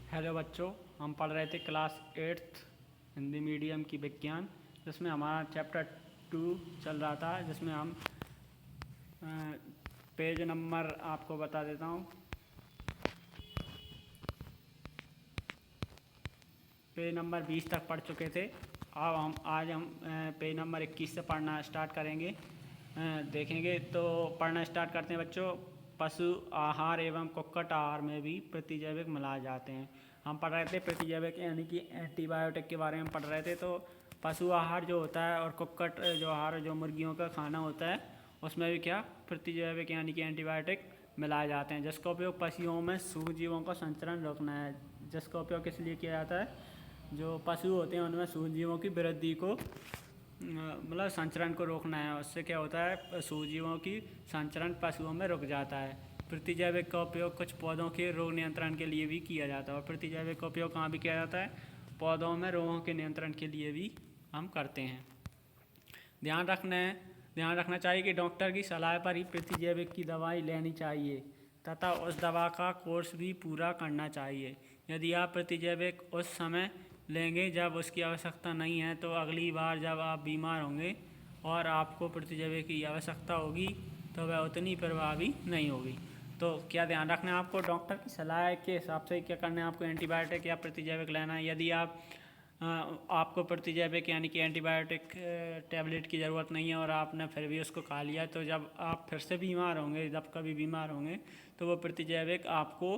Hello बच्चों, हम पढ़ रहे थे क्लास 8th हिंदी मीडियम की विज्ञान, जिसमें हमारा चैप्टर 2 चल रहा था, जिसमें हम पेज नंबर आपको बता देता हूँ। पेज नंबर 20 तक पढ़ चुके थे। अब आज हम पेज नंबर 21 से पढ़ना स्टार्ट करेंगे। देखेंगे तो पढ़ना स्टार्ट करते हैं बच्चों। पशु आहार एवं कुक्कुट आहार में भी प्रतिजैविक मिलाए जाते हैं। हम पढ़ रहे थे प्रतिजैविक यानी कि एंटीबायोटिक के बारे में पढ़ रहे थे। तो पशु आहार जो होता है और कुक्कुट जो आहार जो मुर्गियों का खाना होता है, उसमें भी क्या प्रतिजैविक यानी कि एंटीबायोटिक मिलाए जाते हैं, जिसका उपयोग पशुओं में सूक्ष्मजीवों का संचरण रोकना है। जिसका उपयोग किस लिए किया जाता है? जो पशु होते हैं उनमें सूक्ष्मजीवों की वृद्धि को मतलब संचरण को रोकना है। उससे क्या होता है, सूक्ष्मजीवों की संचरण पशुओं में रुक जाता है। प्रतिजैविक का उपयोग कुछ पौधों के रोग नियंत्रण के लिए भी किया जाता है। और प्रतिजैविक का उपयोग कहाँ भी किया जाता है? पौधों में रोगों के नियंत्रण के लिए भी हम करते हैं। ध्यान रखना चाहिए कि डॉक्टर की सलाह पर ही प्रतिजैविक की दवाई लेनी चाहिए तथा उस दवा का कोर्स भी पूरा करना चाहिए। यदि आप प्रतिजैविक उस समय लेंगे जब उसकी आवश्यकता नहीं है, तो अगली बार जब आप बीमार होंगे और आपको प्रतिजैविक की आवश्यकता होगी तो वह उतनी प्रभावी नहीं होगी। तो क्या ध्यान रखना है आपको? डॉक्टर की सलाह के हिसाब से क्या करना है आपको? एंटीबायोटिक या प्रतिजैविक लेना है। यदि आपको प्रतिजैविक यानी कि एंटीबायोटिक टैबलेट की ज़रूरत नहीं है और आपने फिर भी उसको खा लिया, तो जब आप फिर से बीमार होंगे, जब कभी बीमार होंगे, तो वो प्रतिजैविक आपको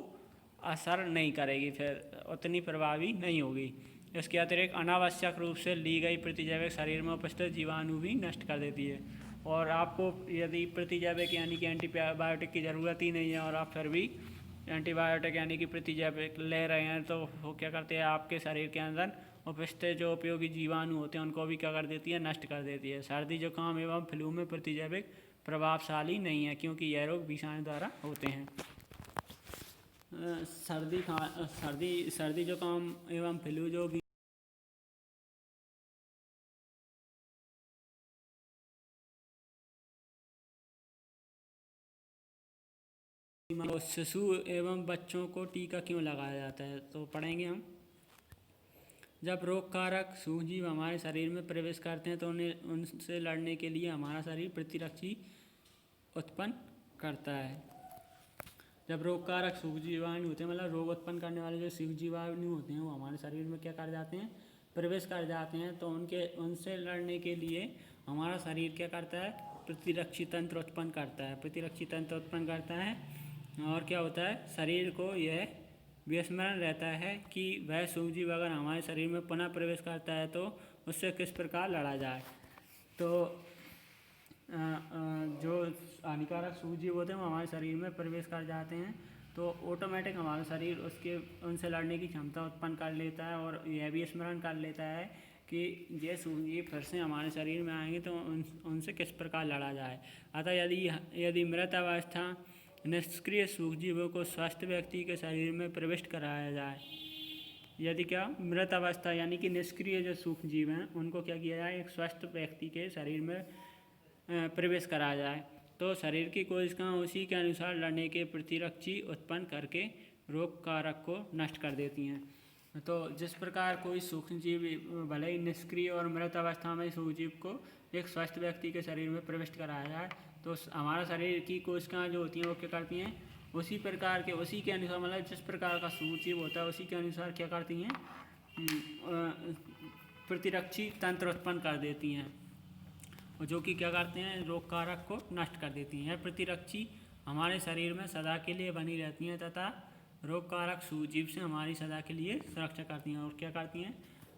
असर नहीं करेगी, फिर उतनी प्रभावी नहीं होगी। इसके अतिरिक्त अनावश्यक रूप से ली गई प्रतिजैविक शरीर में उपस्थित जीवाणु भी नष्ट कर देती है। और आपको यदि प्रतिजैविक यानी कि एंटीबायोटिक की ज़रूरत ही नहीं है और आप फिर भी एंटीबायोटिक यानी कि प्रतिजैविक ले रहे हैं, तो वो क्या करते हैं, आपके शरीर के अंदर उपस्थित जो उपयोगी जीवाणु होते हैं उनको भी क्या कर देती है? नष्ट कर देती है। सर्दी जुकाम एवं फ्लू में प्रतिजैविक प्रभावशाली नहीं है, क्योंकि यह रोग विषाणु द्वारा होते हैं। सर्दी जुकाम एवं फ्लू जो भी शिशु एवं बच्चों को टीका क्यों लगाया जाता है, तो पढ़ेंगे हम। जब रोग कारक सूक्ष्मजीव हमारे शरीर में प्रवेश करते हैं तो उनसे लड़ने के लिए हमारा शरीर प्रतिरक्षी उत्पन्न करता है। जब रोग कारक सूक्ष्मजीवाणु होते हैं, मतलब रोग उत्पन्न करने वाले जो सूक्ष्मजीवाणु होते हैं, वो हमारे शरीर में क्या कर जाते हैं? प्रवेश कर जाते हैं। तो उनसे लड़ने के लिए हमारा शरीर क्या करता है? प्रतिरक्षी तंत्र उत्पन्न करता है। प्रतिरक्षी तंत्र उत्पन्न करता है और क्या होता है, शरीर को यह विस्मरण रहता है कि वह सूक्ष्मजीव अगर हमारे शरीर में पुनः प्रवेश करता है तो उससे किस प्रकार लड़ा जाए। तो जो हानिकारक सूक्ष्मजीव होते हैं वो हमारे शरीर में प्रवेश कर जाते हैं, तो ऑटोमेटिक हमारा शरीर उनसे लड़ने की क्षमता उत्पन्न कर लेता है और यह भी स्मरण कर लेता है कि ये सूक्ष्मजीव फिर से हमारे शरीर में आएंगे तो उनसे किस प्रकार लड़ा जाए। अतः यदि मृत अवस्था निष्क्रिय सूक्ष्मजीवों को स्वस्थ व्यक्ति के शरीर में प्रविष्ट कराया जाए, यदि क्या मृत अवस्था यानी कि निष्क्रिय जो सूक्ष्मजीव हैं उनको क्या किया जाए, एक स्वस्थ व्यक्ति के शरीर में प्रवेश कराया जाए, तो शरीर की कोशिकाएं उसी के अनुसार लड़ने के प्रतिरक्षी उत्पन्न करके रोग कारक को नष्ट कर देती हैं। तो जिस प्रकार कोई सूक्ष्मजीव भले ही निष्क्रिय और मृत अवस्था में सूक्ष्मजीव को एक स्वस्थ व्यक्ति के शरीर में प्रविष्ट कराया जाए, तो हमारा शरीर की कोशिकाएं जो होती हैं वो क्या करती हैं, उसी के अनुसार, मतलब जिस प्रकार का सूक्ष्मजीव होता है उसी के अनुसार क्या करती हैं, प्रतिरक्षी तंत्र उत्पन्न कर देती हैं, जो कि क्या करते हैं, रोग कारक को नष्ट कर देती हैं। प्रतिरक्षी हमारे शरीर में सदा के लिए बनी रहती हैं तथा रोग कारक सूक्ष्मजीव से हमारी सदा के लिए सुरक्षा करती हैं। और क्या करती हैं,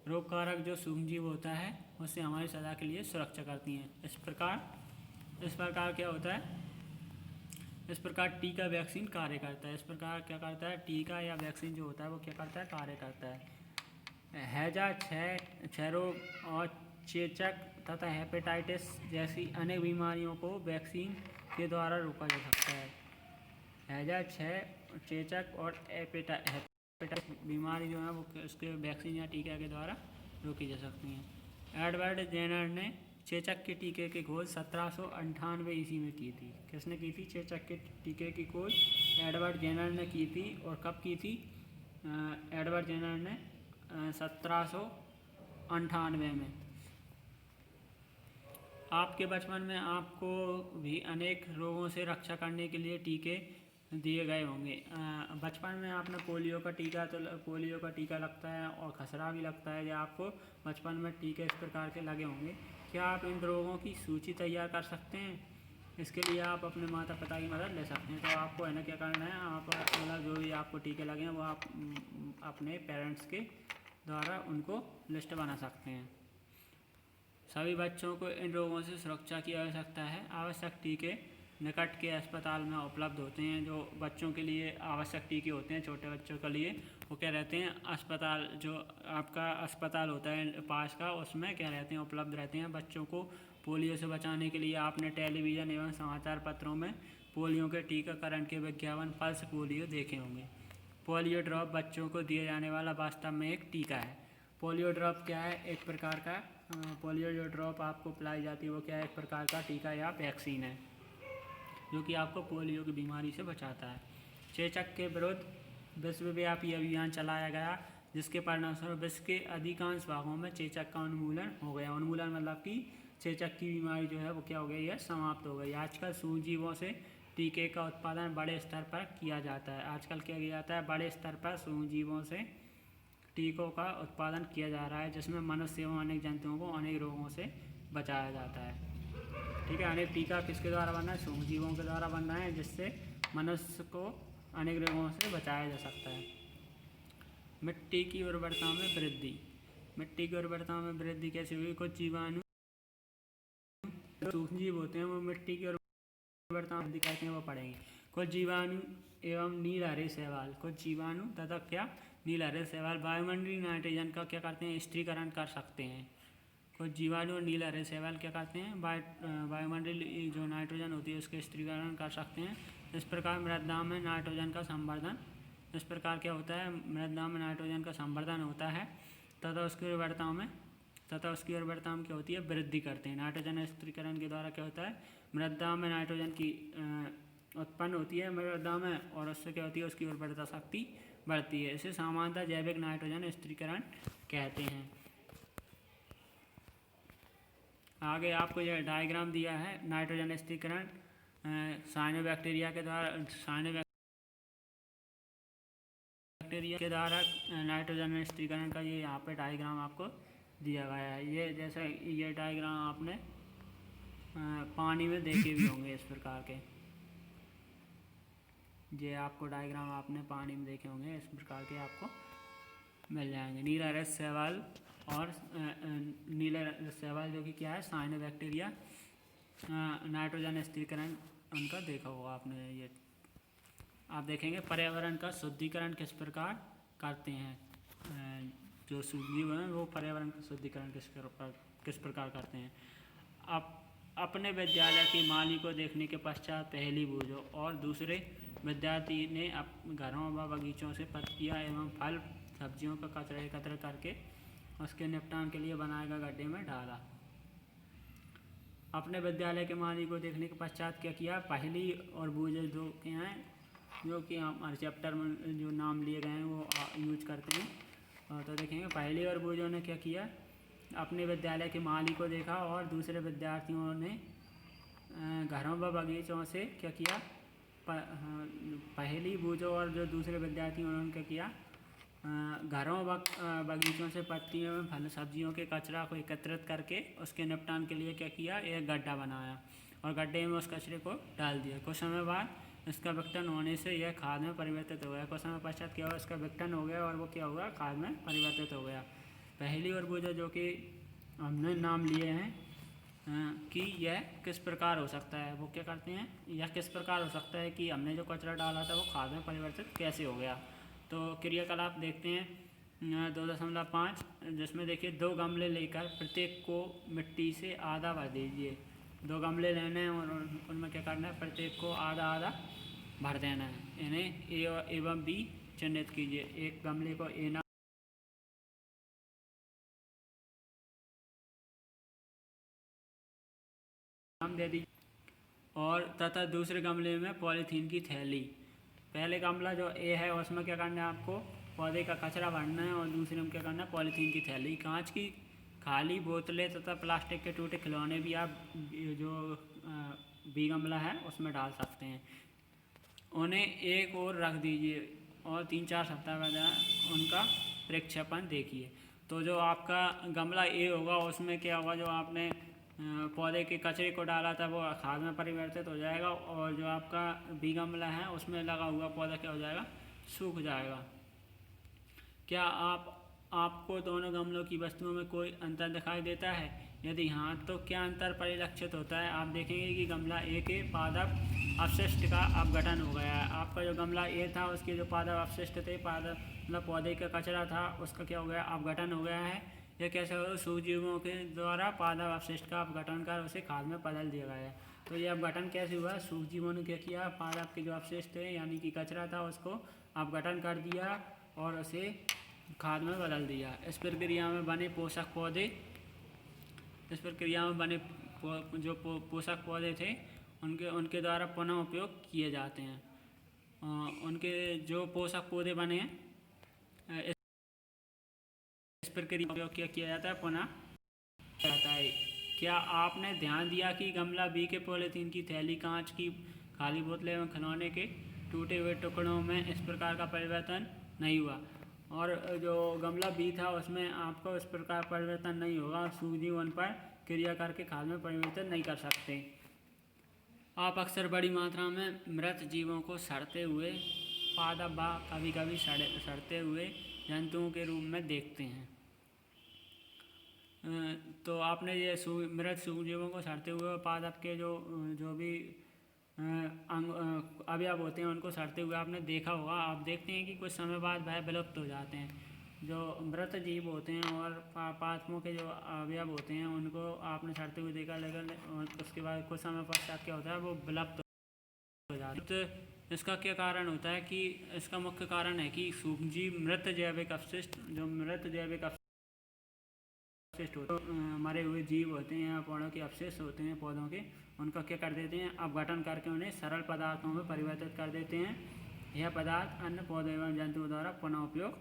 रोग कारक जो सूक्ष्मजीव होता है उससे हमारी सदा के लिए सुरक्षा करती हैं। इस प्रकार क्या होता है, इस प्रकार टीका वैक्सीन कार्य करता है। इस प्रकार क्या करता है, टीका या वैक्सीन जो होता है वो क्या करता है, कार्य करता है। हैजा, क्षय रोग और चेचक तथा हेपेटाइटिस जैसी अनेक बीमारियों को वैक्सीन के द्वारा रोका जा सकता है। हैजा, क्षय, चेचक और हेपेटाइटिस बीमारी जो है वो उसके वैक्सीन या टीका के द्वारा रोकी जा सकती हैं। एडवर्ड जेनर ने चेचक के टीके की खोज 1798 ईस्वी में की थी। किसने की थी? चेचक के टीके की खोज एडवर्ड जेनर ने की थी। और कब की थी? एडवर्ड जेनर ने 1798 में। आपके बचपन में आपको भी अनेक रोगों से रक्षा करने के लिए टीके दिए गए होंगे। बचपन में आपने पोलियो का टीका लगता है और खसरा भी लगता है, जो आपको बचपन में टीके इस प्रकार के लगे होंगे। क्या आप इन रोगों की सूची तैयार कर सकते हैं? इसके लिए आप अपने माता पिता की मदद ले सकते हैं। तो आपको है ना क्या करना है, आप मतलब जो भी आपको टीके लगे हैं वो आप अपने पेरेंट्स के द्वारा उनको लिस्ट बना सकते हैं। सभी बच्चों को इन रोगों से सुरक्षा की आवश्यकता है। आवश्यक टीके निकट के अस्पताल में उपलब्ध होते हैं। जो बच्चों के लिए आवश्यक टीके होते हैं, छोटे बच्चों के लिए, वो क्या रहते हैं, अस्पताल, जो आपका अस्पताल होता है पास का, उसमें क्या रहते हैं, उपलब्ध रहते हैं। बच्चों को पोलियो से बचाने के लिए आपने टेलीविज़न एवं समाचार पत्रों में पोलियो के टीकाकरण के विज्ञापन पल्स पोलियो देखे होंगे। पोलियो ड्रॉप बच्चों को दिए जाने वाला वास्तव में एक टीका है। पोलियो ड्रॉप क्या है, एक प्रकार का पोलियो जो ड्रॉप आपको पिलाई जाती है वो क्या है, एक प्रकार का टीका या वैक्सीन है, जो कि आपको पोलियो की बीमारी से बचाता है। चेचक के विरुद्ध विश्वव्यापी अभियान चलाया गया, जिसके परिणामस्वरूप विश्व के अधिकांश भागों में चेचक का उन्मूलन हो गया। उन्मूलन मतलब कि चेचक की बीमारी जो है वो क्या हो गई है, समाप्त हो गई। आजकल सूक्ष्मजीवों से टीके का उत्पादन बड़े स्तर पर किया जाता है। आजकल क्या किया जाता है, बड़े स्तर पर सूक्ष्मजीवों से टीकों का उत्पादन किया जा रहा है, जिसमें मनुष्य एवं अनेक जंतुओं को अनेक रोगों से बचाया जाता है। ठीक है, अनेक टीका किसके द्वारा बनना है, सूक्ष्मजीवों के द्वारा बनना है, जिससे मनुष्य को अनेक रोगों से बचाया जा सकता है। मिट्टी की उर्वरता में वृद्धि। मिट्टी की उर्वरता में वृद्धि कैसे हुई? कुछ जीवाणु सूक्ष्मजीव होते हैं वो मिट्टी की उर्वरता में वृद्धि करते हैं, वो पढ़ेंगे। कुछ जीवाणु एवं नीलहरे शैवाल, कुछ जीवाणु तथा क्या, नीलहरे शैवाल वायुमंडलीय नाइट्रोजन का क्या करते हैं, स्थिरीकरण कर सकते हैं। कुछ जीवाणु और नीलहरे शैवाल क्या करते हैं, वायुमंडलीय जो नाइट्रोजन होती है उसके स्थिरीकरण कर सकते हैं। इस प्रकार मृदा में नाइट्रोजन का संवर्धन, इस प्रकार क्या होता है, मृदा में नाइट्रोजन का संवर्धन होता है तथा उसकी उर्वरता में क्या होती है, वृद्धि करते हैं। नाइट्रोजन स्थिरीकरण के द्वारा क्या होता है, मृदा में नाइट्रोजन की उत्पन्न होती है मृदा में, और उससे क्या होती है, उसकी उर्वरता शक्ति बढ़ती है। इसे सामान्यतः जैविक नाइट्रोजन स्थिरीकरण कहते हैं। आगे आपको यह डायग्राम दिया है नाइट्रोजन स्थिरीकरण साइनोबैक्टीरिया के द्वारा नाइट्रोजन स्थिरीकरण का, ये यहाँ पे डायग्राम आपको दिया गया है। ये जैसे ये डायग्राम आपने पानी में देखे भी होंगे इस प्रकार के, ये आपको डायग्राम आपने पानी में देखे होंगे, इस प्रकार के आपको मिल जाएंगे। नीलहरे शैवाल और नीलहरे शैवाल जो कि क्या है, साइनोबैक्टीरिया, नाइट्रोजन स्थिरीकरण उनका देखा होगा आपने। ये आप देखेंगे पर्यावरण का शुद्धिकरण किस प्रकार करते हैं, जो सूक्ष्मजीव हैं वो पर्यावरण का शुद्धिकरण किस प्रकार करते हैं। आप अपने विद्यालय की माली को देखने के पश्चात पहली बूझो और दूसरे विद्यार्थी ने घरों व बगीचों से पत्तियां एवं फल सब्जियों का कचरा एकत्र करके उसके निपटान के लिए बनाए गए गड्ढे में डाला। अपने विद्यालय के माली को देखने के पश्चात क्या किया, पहली और बूझो जो क्या हैं, जो कि हमारे चैप्टर में जो नाम लिए गए हैं वो यूज करते हैं। तो देखेंगे पहली और बूझो ने क्या किया, अपने विद्यालय के माली को देखा और दूसरे विद्यार्थियों ने घरों व बगीचों से क्या किया, पहली बूझो और जो दूसरे विद्यार्थी उन्होंने क्या किया, घरों व बगीचों से पत्तियों में फल सब्जियों के कचरा को एकत्रित करके उसके निपटान के लिए क्या किया, एक गड्ढा बनाया और गड्ढे में उस कचरे को डाल दिया। कुछ समय बाद इसका विघटन होने से यह खाद में परिवर्तित हो गया। कुछ समय पश्चात क्या हुआ, इसका विघटन हो गया और वो क्या हुआ, खाद में परिवर्तित हो गया। पहली और बूझो जो कि हमने नाम लिए हैं कि यह किस प्रकार हो सकता है, वो क्या करते हैं, यह किस प्रकार हो सकता है कि हमने जो कचरा डाला था वो खाद में परिवर्तित कैसे हो गया। तो क्रियाकलाप देखते हैं 2.5, जिसमें देखिए 2 गमले लेकर प्रत्येक को मिट्टी से आधा भर दीजिए। 2 गमले लेने हैं और उनमें क्या करना है, प्रत्येक को आधा आधा भर देना है। इन्हें ए एवं बी चिन्हित कीजिए। एक गमले को ए नाम दे दीजिए और तथा दूसरे गमले में पॉलीथीन की थैली। पहले गमला जो ए है उसमें क्या करना है, आपको पौधे का कचरा भरना है और दूसरे में क्या करना है, पॉलीथीन की थैली, कांच की खाली बोतलें तथा प्लास्टिक के टूटे खिलौने भी आप जो बी गमला है उसमें डाल सकते हैं। उन्हें एक और रख दीजिए और 3-4 सप्ताह बाद उनका प्रक्षेपण देखिए। तो जो आपका गमला ए होगा उसमें क्या होगा, जो आपने पौधे के कचरे को डाला था वो खाद में परिवर्तित हो जाएगा, और जो आपका बी गमला है उसमें लगा हुआ पौधा क्या हो जाएगा, सूख जाएगा। क्या आपको दोनों गमलों की वस्तुओं में कोई अंतर दिखाई देता है? यदि हाँ तो क्या अंतर परिलक्षित होता है? आप देखेंगे कि गमला ए के पादप अपशिष्ट का अपघटन हो गया है। आपका जो गमला ए था उसके जो पादप अपशिष्ट थे, पादप मतलब पौधे का कचरा था, उसका क्या हो गया, अपघटन हो गया है। यह कैसे हो, सूक्ष्मजीवों के द्वारा पादप अपशिष्ट का अपघटन कर उसे खाद में बदल दिया गया है। तो ये अपघटन कैसे हुआ, सूक्ष्मजीवों ने क्या किया, पादप के जो अपशिष्ट थे यानी कि कचरा था उसको अपघटन कर दिया और उसे खाद में बदल दिया। इस प्रक्रिया में बने पोषक पौधे थे उनके द्वारा पुनः उपयोग किए जाते हैं। उनके जो पोषक पौधे बने हैं इस प्रक्रिया में उपयोग किया जाता है, पुनः जाता है। क्या आपने ध्यान दिया कि गमला बी के पॉलीथीन की थैली, कांच की खाली बोतलें एवं खिलौने के टूटे हुए टुकड़ों में इस प्रकार का परिवर्तन नहीं हुआ, और जो गमला बी था उसमें आपको इस प्रकार परिवर्तन नहीं होगा। सूक्ष्मजीव उन पर क्रिया करके खाद में परिवर्तन नहीं कर सकते। आप अक्सर बड़ी मात्रा में मृत जीवों को सड़ते हुए पादप व कभी कभी सड़ते हुए जंतुओं के रूप में देखते हैं। तो आपने ये मृत सूक्ष्मजीवों को सड़ते हुए पादप के जो भी अवयव होते हैं उनको सड़ते हुए आपने देखा होगा। आप देखते हैं कि कुछ समय बाद वह विलुप्त हो जाते हैं। जो मृत जीव होते हैं और पादपों के जो अवयव होते हैं उनको आपने सड़ते हुए देखा, लेकिन उसके बाद कुछ समय पश्चात क्या होता है, वो विलुप्त हो जाते हैं। तो इसका क्या कारण होता है कि इसका मुख्य कारण है कि सूक्ष्मजीव मृत जैविक अपशिष्ट मरे हुए जीव होते हैं, पौधों के अवशेष होते हैं पौधों के, उनका क्या कर देते हैं, अपघटन करके उन्हें सरल पदार्थों में परिवर्तित कर देते हैं। यह पदार्थ अन्य पौधों एवं जंतुओं द्वारा पुनः उपयोग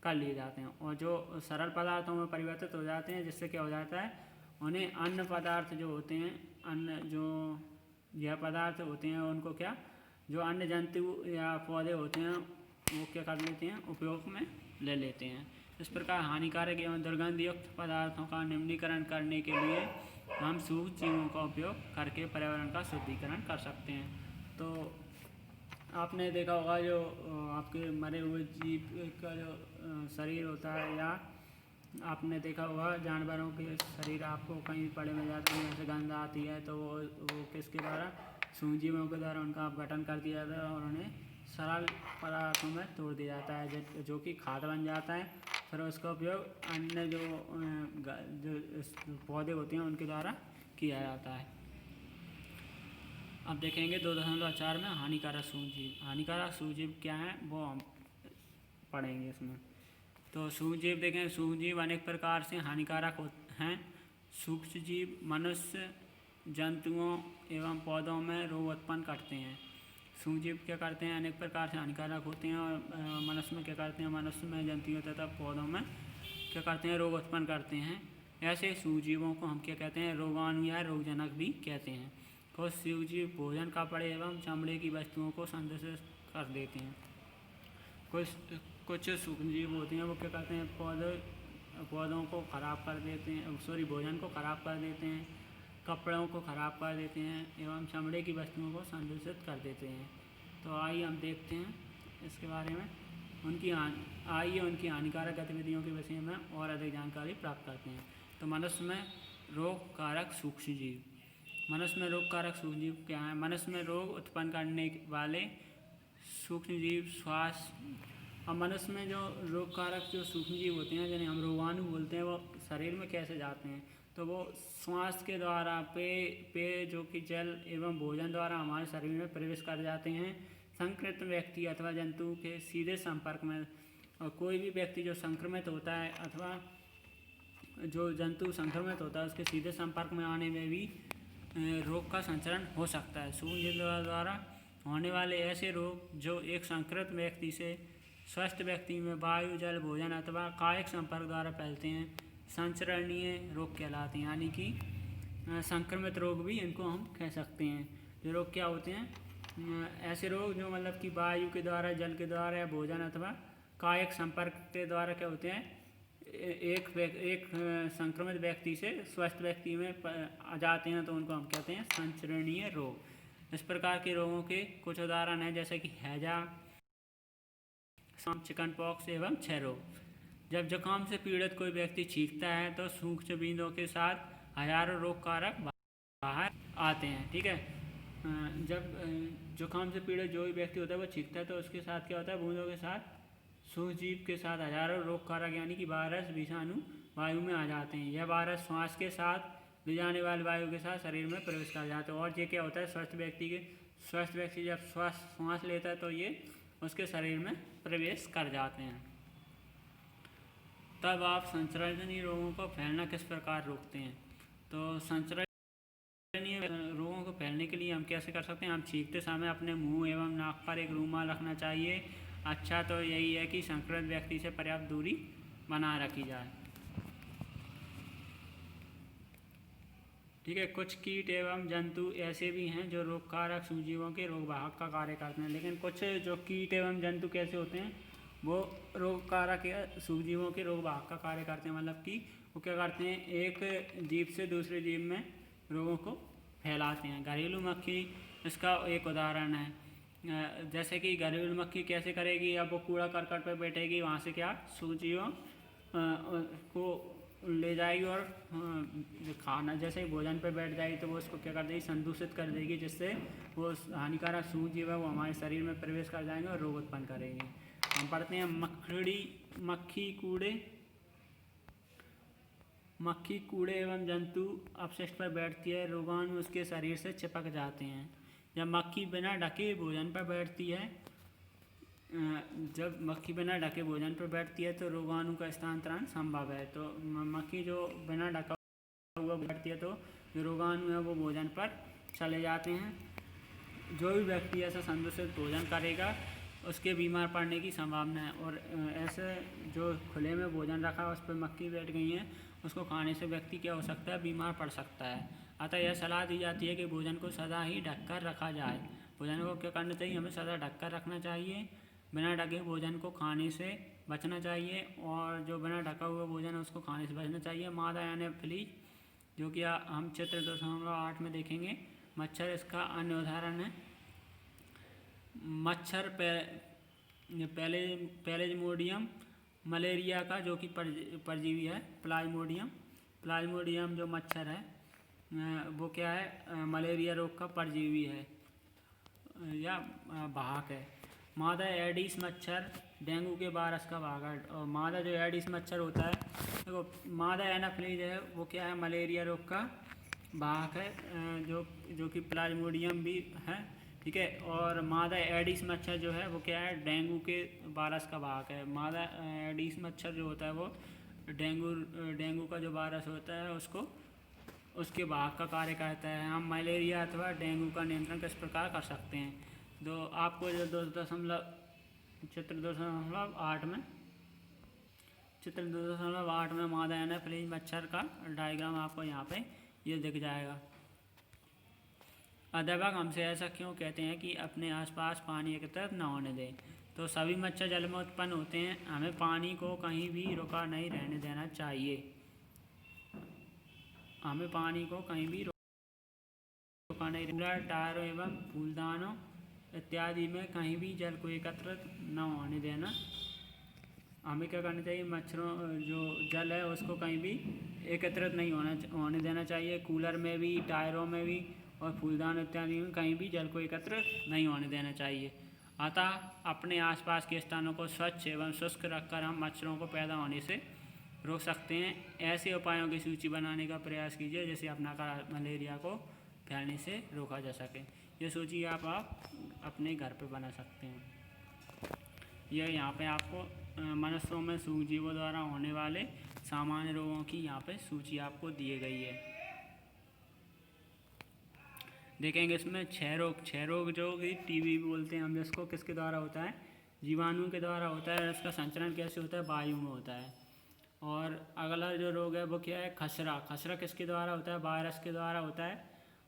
कर लिए जाते हैं, और जो सरल पदार्थों में परिवर्तित हो जाते हैं जिससे क्या हो जाता है, उन्हें अन्य पदार्थ जो होते हैं, अन्य जो यह पदार्थ होते हैं उनको क्या, जो अन्य जंतु या पौधे होते हैं वो क्या कर लेते हैं, उपयोग में ले लेते हैं। इस प्रकार हानिकारक एवं दुर्गंधयुक्त पदार्थों का निम्नीकरण करने के लिए हम सूक्ष्म जीवों का उपयोग करके पर्यावरण का शुद्धिकरण कर सकते हैं। तो आपने देखा होगा जो आपके मरे हुए जीव का जो शरीर होता है, या आपने देखा होगा जानवरों के शरीर आपको कहीं पड़े में जाते हैं, जैसे गंध आती है तो वो किसके द्वारा, सूक्ष्मजीवों के द्वारा उनका अपघटन कर दिया जाता है और उन्हें सरल पदार्थों में तोड़ दिया जाता है, जो कि खाद बन जाता है। फिर उसका उपयोग अन्य जो पौधे होते हैं उनके द्वारा किया जाता है। अब देखेंगे 2.4 में हानिकारक सूक्ष्मजीव। हानिकारक सूक्ष्मजीव क्या हैं वो हम पढ़ेंगे इसमें। तो सूक्ष्मजीव देखें, सूक्ष्मजीव अनेक प्रकार से हानिकारक हैं। सूक्ष्मजीव मनुष्य, जंतुओं एवं पौधों में रोग उत्पन्न करते हैं। सूक्ष्मजीव क्या करते हैं, अनेक प्रकार से हानिकारक होते हैं, और मनुष्य में क्या करते हैं, मनुष्य में, जंतुओं तथा पौधों में क्या करते हैं, रोग उत्पन्न करते हैं। ऐसे सूक्ष्मजीवों को हम क्या कहते हैं, रोगाणु या रोगजनक भी कहते हैं। कुछ सूक्ष्मजीव भोजन, कपड़े एवं चमड़े की वस्तुओं को संदूषित कर देते हैं। कुछ सूक्ष्मजीव होते हैं वो क्या करते हैं, पौधों को ख़राब कर देते हैं, भोजन को ख़राब कर देते हैं, कपड़ों को ख़राब कर देते हैं एवं चमड़े की वस्तुओं को संदूषित कर देते हैं। तो आइए हम देखते हैं इसके बारे में, उनकी हानिकारक गतिविधियों के विषय में और अधिक जानकारी प्राप्त करते हैं। तो मनुष्य में रोगकारक सूक्ष्मजीव। मनुष्य में रोगकारक सूक्ष्मजीव क्या है, मनुष्य में रोग उत्पन्न करने वाले सूक्ष्मजीव श्वास। अब मनुष्य में जो रोगकारक जो सूक्ष्मजीव होते हैं जिन्हें हम रोगाणु बोलते हैं, वो शरीर में कैसे जाते हैं, तो वो श्वास के द्वारा, पेय जो कि जल एवं भोजन द्वारा हमारे शरीर में प्रवेश कर जाते हैं। संक्रमित व्यक्ति अथवा जंतु के सीधे संपर्क में, और कोई भी व्यक्ति जो संक्रमित होता है अथवा जो जंतु संक्रमित होता है उसके सीधे संपर्क में आने में भी रोग का संचरण हो सकता है। सूक्ष्मजीव द्वारा होने वाले ऐसे रोग जो एक संक्रमित व्यक्ति से स्वस्थ व्यक्ति में वायु, जल, भोजन अथवा कायिक संपर्क द्वारा फैलते हैं, संचरणीय रोग कहलाते हैं। यानी कि संक्रमित रोग भी इनको हम कह सकते हैं। ये रोग क्या होते हैं? ऐसे रोग जो मतलब कि वायु के द्वारा, जल के द्वारा या भोजन अथवा कायिक संपर्क के द्वारा क्या होते हैं, एक संक्रमित व्यक्ति से स्वस्थ व्यक्ति में आ जाते हैं, तो उनको हम कहते हैं संचरणीय रोग। इस प्रकार के रोगों के कुछ उदाहरण हैं, जैसे कि हैजा, चिकन पॉक्स एवं क्षय रोग। जब जुकाम से पीड़ित कोई व्यक्ति छींकता है तो सूक्ष्म बूंदों के साथ हजारों रोग कारक बाहर आते हैं। ठीक है, जब जुकाम से पीड़ित जो भी व्यक्ति होता है वो छींकता है तो उसके साथ क्या होता है, बूंदों के साथ सूक्ष्मजीव के साथ हजारों रोग कारक यानी कि वायरस, विषाणु वायु में आ जाते हैं। यह वायरस श्वास के साथ ले जाने वाली वायु के साथ शरीर में प्रवेश कर जाते हैं। और ये क्या होता है, स्वस्थ व्यक्ति जब श्वास लेता है तो ये उसके शरीर में प्रवेश कर जाते हैं। तब आप संचरणीय रोगों को फैलना किस प्रकार रोकते हैं? तो संचरणीय रोगों को फैलने के लिए हम कैसे कर सकते हैं? हम छींकते समय अपने मुंह एवं नाक पर एक रूमाल रखना चाहिए। अच्छा तो यही है कि संक्रमित व्यक्ति से पर्याप्त दूरी बनाए रखी जाए। ठीक है, कुछ कीट एवं जंतु ऐसे भी हैं जो रोग कारक सूक्ष्मजीवों के रोग वाहक का कार्य करते हैं। लेकिन कुछ जो कीट एवं जंतु कैसे होते हैं, वो रोग कारक या सूक्ष्मजीवों के रोग वाहक का कार्य करते हैं। मतलब कि वो क्या करते हैं, एक जीव से दूसरे जीव में रोगों को फैलाते हैं। घरेलू मक्खी इसका एक उदाहरण है। जैसे कि घरेलू मक्खी कैसे करेगी, अब वो कूड़ा करकट पर बैठेगी, वहाँ से क्या सूक्ष्मजीवों को ले जाएगी और जो खाना, जैसे ही भोजन पे बैठ जाएगी तो वो उसको क्या कर देगी, संदूषित कर देगी, जिससे वो हानिकारक सूक्ष्मजीव है वो हमारे शरीर में प्रवेश कर जाएंगे और रोग उत्पन्न करेंगे। हम पढ़ते हैं मक्खी कूड़े एवं जंतु अपशिष्ट पर बैठती है, रोगाणु उसके शरीर से चिपक जाते हैं। जब मक्खी बिना ढके भोजन पर बैठती है तो रोगाणु का स्थानांतरण संभव है। तो मक्खी जो बिना ढका हुआ बैठती है तो जो रोगाणु है वो भोजन पर चले जाते हैं। जो भी व्यक्ति ऐसा संदूषित भोजन करेगा उसके बीमार पड़ने की संभावना है। और ऐसे जो खुले में भोजन रखा उस पर मक्खी बैठ गई हैं, उसको खाने से व्यक्ति क्या हो सकता है, बीमार पड़ सकता है। अतः यह सलाह दी जाती है कि भोजन को सदा ही ढककर रखा जाए। भोजन को क्या करना चाहिए, हमें सदा ढककर रखना चाहिए। बिना ढके भोजन को खाने से बचना चाहिए, और जो बिना ढका हुआ भोजन है उसको खाने से बचना चाहिए। मादा यानी फ्लीज, जो कि हम चित्र 2.8 में देखेंगे। मच्छर इसका अन्य उदाहरण है। मच्छर प्लाज्मोडियम मलेरिया का जो कि परजीवी है। प्लाज्मोडियम जो मच्छर है वो क्या है, मलेरिया रोग का परजीवी है या वाहक है। मादा एडिस मच्छर डेंगू के वायरस का वाहक है। और मादा जो एडिस मच्छर होता है, देखो मादा एनाफ्लीज है वो क्या है, मलेरिया रोग का वाहक है, जो कि प्लाज्मोडियम भी है। ठीक है, और मादा एडिस मच्छर जो है वो क्या है, डेंगू के वायरस का वाहक है। मादा एडिस मच्छर जो होता है वो डेंगू का जो वायरस होता है उसके वाहक का कार्य करता है। हम मलेरिया अथवा डेंगू का नियंत्रण किस प्रकार कर सकते हैं? तो आपको जो चित्र 2.8 में मादा एनाफ्लीज मच्छर का डायग्राम आपको यहाँ पे ये दिख जाएगा। अध्यापक हमसे ऐसा क्यों कहते हैं कि अपने आसपास पानी एकत्रित न होने दें? तो सभी मच्छर जल में उत्पन्न होते हैं, हमें पानी को कहीं भी रुका नहीं रहने देना चाहिए। टायरों एवं फूलदानों इत्यादि में कहीं भी जल को एकत्रित न होने देना। हमें क्या करना चाहिए, मच्छरों जो जल है उसको कहीं भी एकत्रित नहीं होने देना चाहिए। कूलर में भी, टायरों में भी और फूलदान इत्यादि में कहीं भी जल को एकत्रित नहीं होने देना चाहिए। अतः अपने आसपास के स्थानों को स्वच्छ एवं शुष्क रखकर हम मच्छरों को पैदा होने से रोक सकते हैं। ऐसे उपायों की सूची बनाने का प्रयास कीजिए जिससे अपनाकर मलेरिया को फैलने से रोका जा सके। ये सूची आप अपने घर पे बना सकते हैं। यह यहाँ पे आपको मनुष्यों में सूक्ष्मजीवों द्वारा होने वाले सामान्य रोगों की यहाँ पे सूची आपको दी गई है। देखेंगे इसमें क्षय रोग जो कि टीबी बोलते हैं हम जिसको, किसके द्वारा होता है, जीवाणु के द्वारा होता है और इसका संचरण कैसे होता है? वायु में होता है। और अगला जो रोग है वो क्या है? खसरा। खसरा किसके द्वारा होता है? वायरस के द्वारा होता है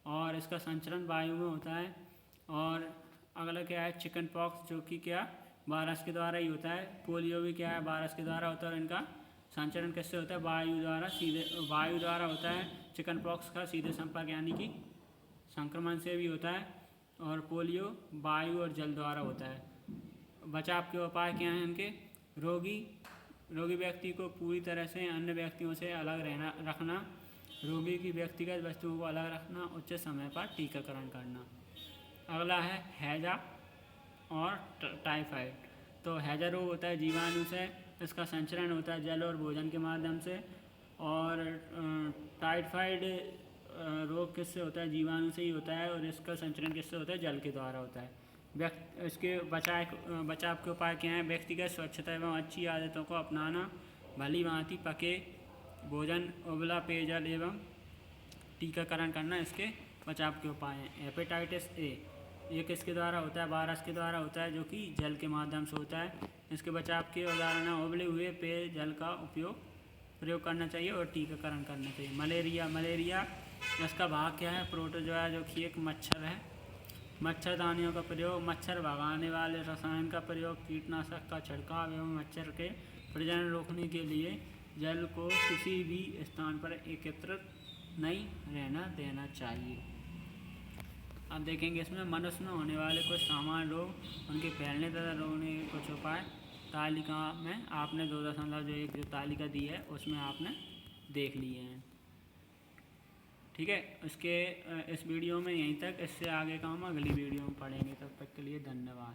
और इसका संचरण वायु में होता है। और अगला क्या है? चिकन पॉक्स, जो कि क्या वायरस के द्वारा ही होता है। पोलियो भी क्या है? वायरस के द्वारा होता है और इनका संचरण किससे होता है? वायु द्वारा, सीधे वायु द्वारा होता है। चिकन पॉक्स का सीधे संपर्क यानी कि संक्रमण से भी होता है। और पोलियो वायु और जल द्वारा होता है। बचाव के उपाय क्या हैं इनके? रोगी व्यक्ति को पूरी तरह से अन्य व्यक्तियों से अलग रखना, रोगी की व्यक्तिगत वस्तुओं को अलग रखना, उचित समय पर टीकाकरण करना। अगला है हैजा और टाइफाइड। तो हैजा रोग होता है जीवाणु से, इसका संचरण होता है जल और भोजन के माध्यम से। और टाइफाइड रोग किससे होता है? जीवाणु से ही होता है और इसका संचरण किससे होता है? जल के द्वारा होता है। इसके बचाव के उपाय क्या हैं? व्यक्तिगत स्वच्छता एवं अच्छी आदतों को अपनाना, भली भांति पके भोजन, उबला पेयजल एवं टीकाकरण करना इसके बचाव के उपाय हैं। हेपेटाइटिस ए, ये किसके द्वारा होता है? वायरस के द्वारा होता है, जो कि जल के माध्यम से होता है। इसके बचाव के उदाहरण उबले हुए पेय जल का प्रयोग करना चाहिए और टीकाकरण करना चाहिए। मलेरिया इसका भाग क्या है? प्रोटोजोआ, जो कि एक मच्छर है। मच्छरदानियों का प्रयोग, मच्छर भगाने वाले रसायन का प्रयोग, कीटनाशक का छिड़काव एवं मच्छर के प्रजनन रोकने के लिए जल को किसी भी स्थान पर एकत्रित नहीं रहना देना चाहिए। अब देखेंगे इसमें मनुष्य में होने वाले कुछ सामान्य रोग, उनके फैलने तथा रोकने के कुछ उपाय। तालिका में आपने 2.1 जो तालिका दी है उसमें आपने देख लिए हैं। ठीक है, इस वीडियो में यहीं तक। इससे आगे का हम अगली वीडियो में पढ़ेंगे। तब तक के लिए धन्यवाद।